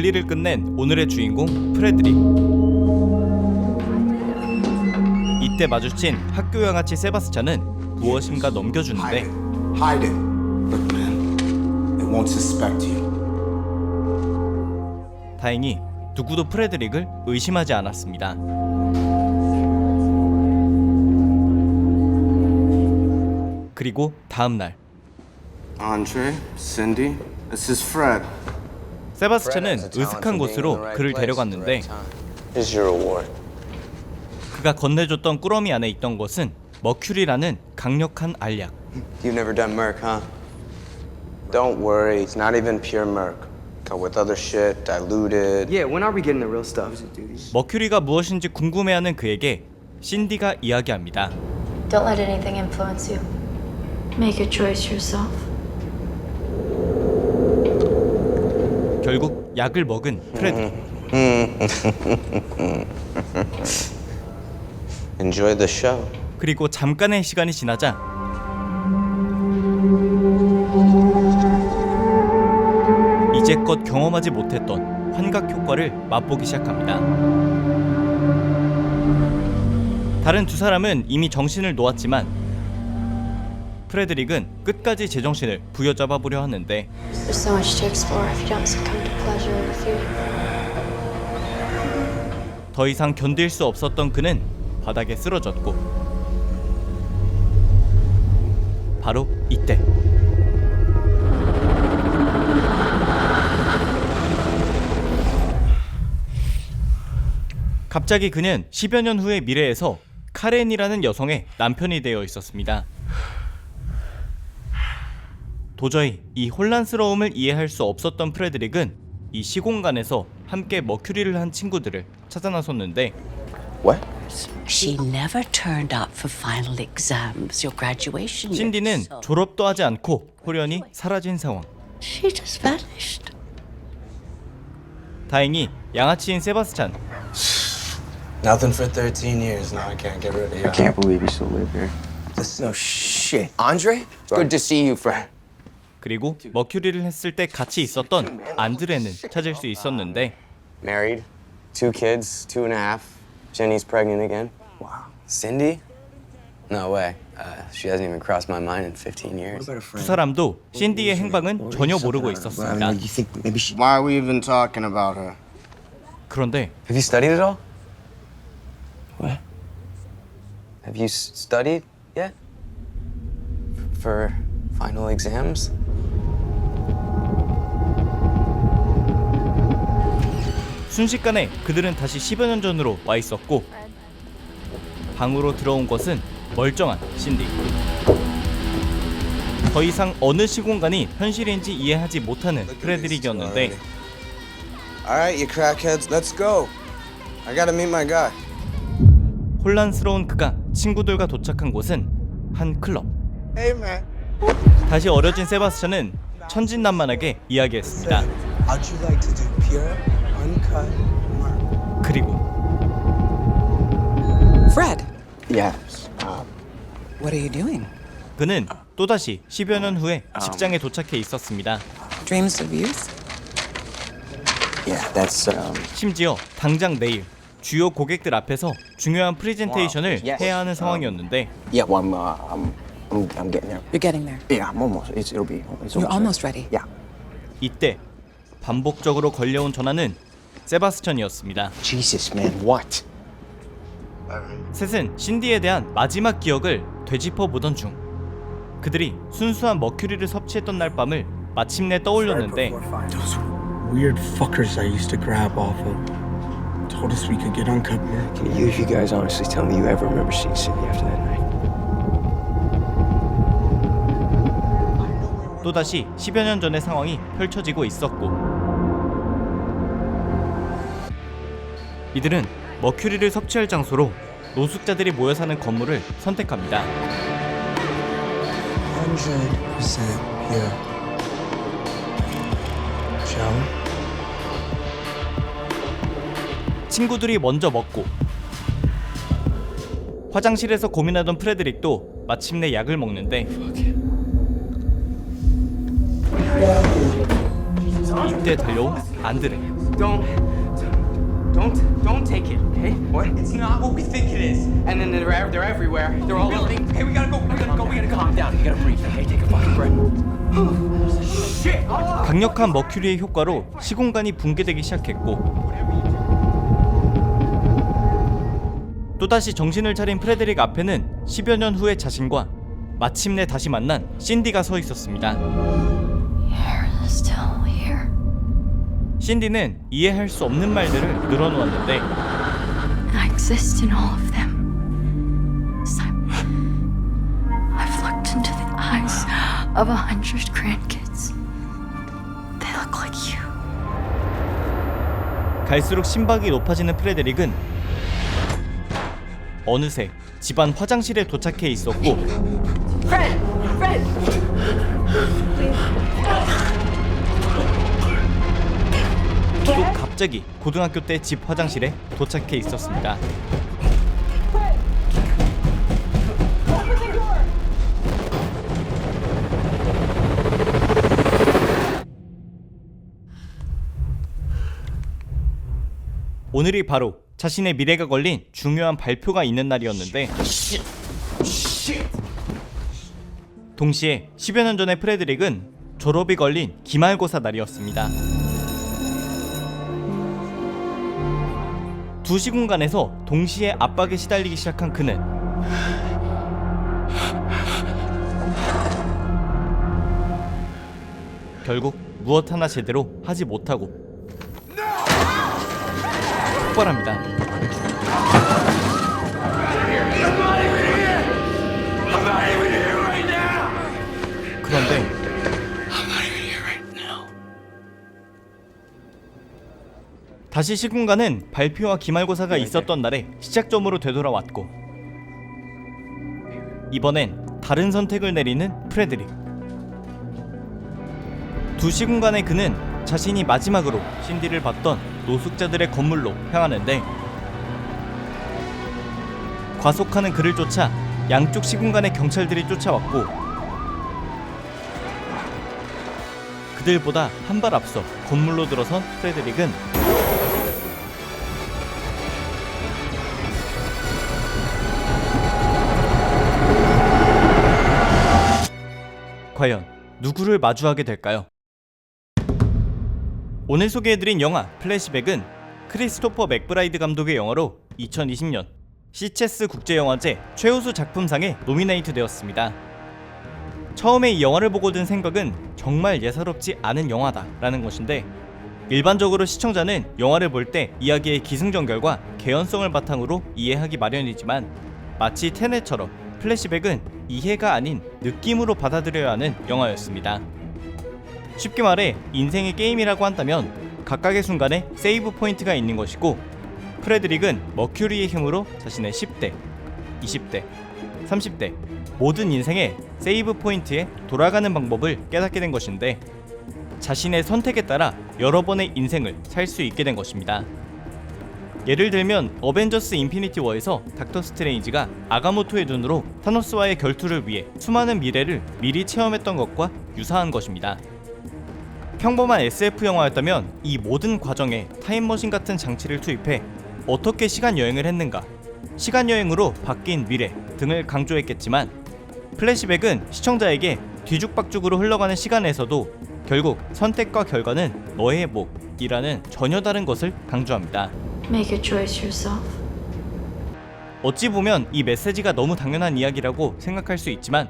볼일을 끝낸 오늘의 주인공 프레드릭. 이때 마주친 학교 양아치 세바스찬은 무엇인가 넘겨주는데 Hide it. Look, man. It won't suspect you. 다행히 누구도 프레드릭을 의심하지 않았습니다. 그리고 다음 날 Andre, Cindy, this is Fred. 세바스찬은 으슥한 곳으로 그를 데려갔는데 Here's your reward. 그가 건네줬던 꾸러미 안에 있던 것은 머큐리라는 강력한 알약. You've never done Merc, huh? Don't worry, it's not even pure Merc. Got with other shit, diluted. Yeah, when are we getting the real stuff? 머큐리가 무엇인지 궁금해하는 그에게 신디가 이야기합니다. Don't let anything influence you. Make a choice yourself. 결국 약을 먹은 프레드릭. Enjoy the show. 그리고 잠깐의 시간이 지나자 이제껏 경험하지 못했던 환각 효과를 맛보기 시작합니다. 다른 두 사람은 이미 정신을 놓았지만 프레드릭은 끝까지 제정신을 부여잡아 보려 하는데 There's so much to explore if you don't succumb to pleasure or fear. 더 이상 견딜 수 없었던 그는 바닥에 쓰러졌고 바로 이때 갑자기 그는 10여 년 후의 미래에서 카렌이라는 여성의 남편이 되어 있었습니다. 도저히 이 혼란스러움을 이해할 수 없었던 프레드릭은 이 시공간에서 함께 머큐리를 한 친구들을 찾아 나섰는데 What? She never turned up for final exams. Your graduation. 신디는 졸업도 하지 않고 호련히 사라진 상황. She just vanished. 다행히 양아치인 세바스찬, Nothing for 13 years. Now I can't get rid of you. I can't believe you still live here. This no shit. Andre? Good to see you, Fred. 그리고 머큐리를 했을 때 같이 있었던 안드레는 찾을 수 있었는데 Married, 2 kids, 2.5. Jenny's pregnant again. Wow. Cindy? No way. She hasn't even crossed my mind in 15 years. 두 사람도 신디의 행방은 전혀 모르고 있었습니다. You think maybe she? Why are we even talking about her? 그런데 Have you studied at all? What? Have you studied yet? For final exams? 순식간에 그들은 다시 10여 년 전으로 와 있었고 방으로 들어온 것은 멀쩡한 신디. 더 이상 어느 시공간이 현실인지 이해하지 못하는 프레드릭이었는데 All right, you crackheads, let's go. I gotta meet my guy. 혼란스러운 그가 친구들과 도착한 곳은 한 클럽. Hey, man. 다시 어려진 세바스찬은 천진난만하게 이야기했습니다. How'd you like to do pure, uncut Merc? 그리고 Fred, Yes. what are you doing? 그는 또다시 10여 년 후에 직장에 도착해 있었습니다. Dreams of youth? Yeah, that's 심지어 당장 내일 주요 고객들 앞에서 중요한 프레젠테이션을 해야 하는 상황이었는데 Yeah, well, I'm getting there. You're getting there. Yeah, I'm almost. It's You're almost ready. Yeah. 이때 반복적으로 걸려온 전화는 세바스찬이었습니다. Jesus, man, what? 셋은 신디에 대한 마지막 기억을 되짚어 보던 중 그들이 순수한 머큐리를 섭취했던 날 밤을 마침내 떠올렸는데 Those weird fuckers I used to grab off of told us we could get uncut Merc. Can you guys honestly tell me you ever remember seeing Cindy after that night? 또다시 10여 년 전의 상황이 펼쳐지고 있었고 이들은 머큐리를 섭취할 장소로 노숙자들이 모여 사는 건물을 선택합니다. 100% pure. Shall we? 친구들이 먼저 먹고 화장실에서 고민하던 프레드릭도 마침내 약을 먹는데 이때 달려온 안드레. Don't take it, okay? What? It's not what we think it is. And then they're everywhere. They're all building. Okay, we gotta go. We gotta calm down. You gotta breathe. Okay, take a fucking breath. Shit. 강력한 머큐리의 효과로 시공간이 붕괴되기 시작했고 또다시 정신을 차린 프레데릭 앞에는 10여 년 후의 자신과 마침내 다시 만난 신디가 서 있었습니다. You're still here. 신디는 이해할 수 없는 말들을 늘어놓았는데 I exist in all of them. I've looked into the eyes of 100 grandkids. They look like you. 갈수록 심박이 높아지는 프레데릭은 어느새 집안 화장실에 도착해 있었고 또 갑자기 고등학교 때 집 화장실에 도착해 있었습니다. 오늘이 바로 자신의 미래가 걸린 중요한 발표가 있는 날이었는데 동시에 10여 년 전의 프레드릭은 졸업이 걸린 기말고사 날이었습니다. 두 시공간에서 동시에 압박에 시달리기 시작한 그는 결국 무엇 하나 제대로 하지 못하고 폭발합니다. 그런데 다시 시공간은 발표와 기말고사가 있었던 날에 시작점으로 되돌아왔고 이번엔 다른 선택을 내리는 프레드릭. 두 시공간의 그는 자신이 마지막으로 신디를 봤던 노숙자들의 건물로 향하는데 과속하는 그를 쫓아 양쪽 시공간의 경찰들이 쫓아왔고 그들보다 한 발 앞서 건물로 들어선 프레드릭은 과연 누구를 마주하게 될까요? 오늘 소개해드린 영화 플래시백은 크리스토퍼 맥브라이드 감독의 영화로 2020년 시체스 국제영화제 최우수 작품상에 노미네이트 되었습니다. 처음에 이 영화를 보고 든 생각은 정말 예사롭지 않은 영화다 라는 것인데 일반적으로 시청자는 영화를 볼 때 이야기의 기승전결과 개연성을 바탕으로 이해하기 마련이지만 마치 테넷처럼 플래시백은 이해가 아닌 느낌으로 받아들여야 하는 영화였습니다. 쉽게 말해 인생의 게임이라고 한다면 각각의 순간에 세이브 포인트가 있는 것이고 프레드릭은 머큐리의 힘으로 자신의 10대, 20대, 30대 모든 인생의 세이브 포인트에 돌아가는 방법을 깨닫게 된 것인데 자신의 선택에 따라 여러 번의 인생을 살 수 있게 된 것입니다. 예를 들면 어벤져스 인피니티 워에서 닥터 스트레인지가 아가모토의 눈으로 타노스와의 결투를 위해 수많은 미래를 미리 체험했던 것과 유사한 것입니다. 평범한 SF 영화였다면 이 모든 과정에 타임머신 같은 장치를 투입해 어떻게 시간여행을 했는가, 시간여행으로 바뀐 미래 등을 강조했겠지만 플래시백은 시청자에게 뒤죽박죽으로 흘러가는 시간에서도 결국 선택과 결과는 너의 몫이라는 전혀 다른 것을 강조합니다. Make a choice yourself. 어찌 보면 이 메시지가 너무 당연한 이야기라고 생각할 수 있지만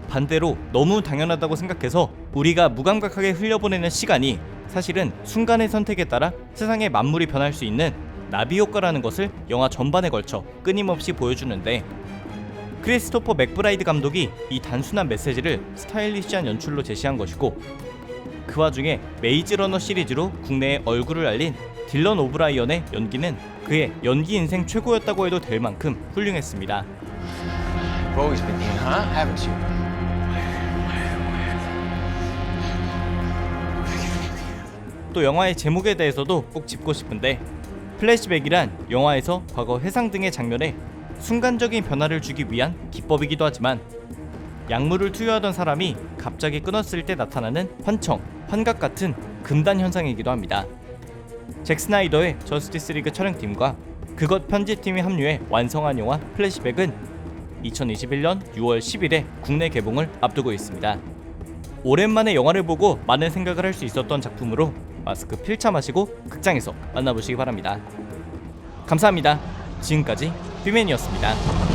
반대로 너무 당연하다고 생각해서 우리가 무감각하게 흘려보내는 시간이 사실은 순간의 선택에 따라 세상의 만물이 변할 수 있는 나비 효과라는 것을 영화 전반에 걸쳐 끊임없이 보여주는데 크리스토퍼 맥브라이드 감독이 이 단순한 메시지를 스타일리시한 연출로 제시한 것이고 그 와중에 메이즈 러너 시리즈로 국내에 얼굴을 알린 딜런 오브라이언의 연기는 그의 연기 인생 최고였다고 해도 될 만큼 훌륭했습니다. You've always been here, huh? Haven't you? 또 영화의 제목에 대해서도 꼭 짚고 싶은데 플래시백이란 영화에서 과거 회상 등의 장면에 순간적인 변화를 주기 위한 기법이기도 하지만 약물을 투여하던 사람이 갑자기 끊었을 때 나타나는 환청, 환각 같은 금단 현상이기도 합니다. 잭 스나이더의 저스티스 리그 촬영팀과 그것 편집팀이 합류해 완성한 영화 플래시백은 2021년 6월 10일에 국내 개봉을 앞두고 있습니다. 오랜만에 영화를 보고 많은 생각을 할 수 있었던 작품으로 마스크 필차 마시고 극장에서 만나보시기 바랍니다. 감사합니다. 지금까지 뷰맨이었습니다.